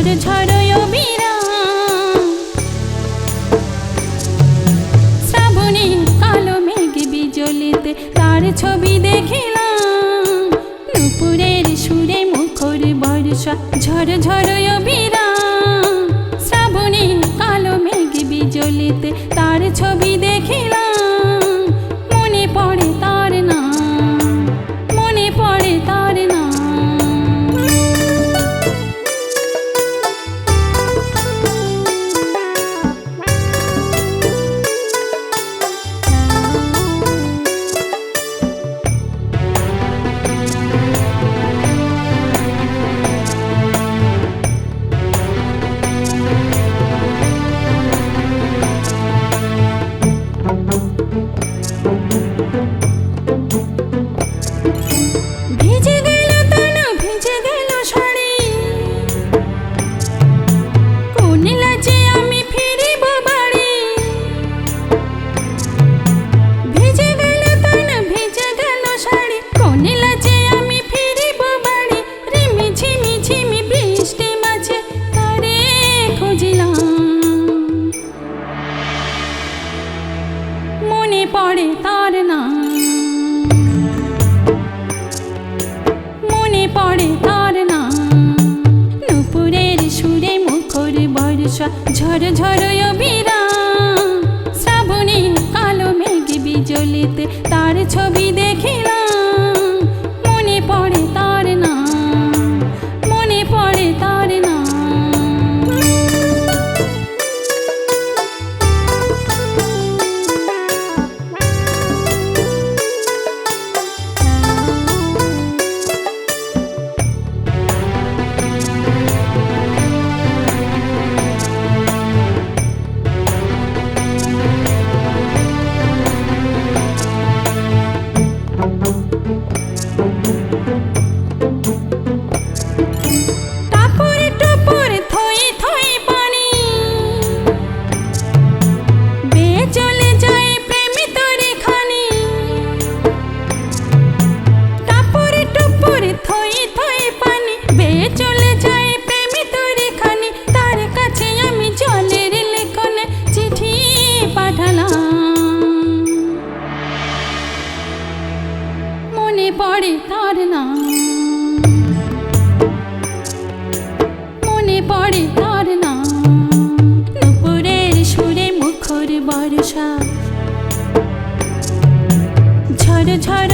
ঝড় ঝড় অবিরাম। শ্রাবণে কালো মেঘ বিজলিতে তার ছবি দেখিলাম। নুপুরের সুরে মুখর বর্ষা ঝড় ঝড় অবিরাম। শ্রাবণে কালো মেঘ বিজলিতে তার ছবি দেখিলাম। মনে পড়ে তার নাম, মনে পড়ে তার নাম। ভিজে গেল তনু, ভিজে গেল শাড়ি, কোন লাজে আমি ফিরিব বাড়ি। ভিজে গেল তনু, ভিজে গেল শাড়ি, কোন লাজে আমি ফিরিব বাড়ি। রিমি ঝিমি ঝিমি বৃষ্টি মাঝে তারে খুঁজিলাম। মনে পড়ে তার নাম, মনে পড়ে তার নাম। নুপুরের সুরে মুখর বর্ষা ঝড় ঝড় অবিরাম। শ্রাবণে কালো মেঘ বিজলিতে তার ছবি দেখিলাম। মনে পড়ে তার নাম, মনে পড়ে তার নাম। টাপুর টুপুর থই থই পানি, বেয়ে চলে যায় প্রেমী তরি খানি। টাপুর টুপুর থই থই পানি, বেয়ে চলে যায় প্রেমী তরি খানি। তার কাছে আমি জলের লেখনে চিঠি পাঠালাম। মনে পড়ে তার নাম, মনে পড়ে তার নাম। নুপুরের সুরে মুখর বর্ষা ঝড় ঝড়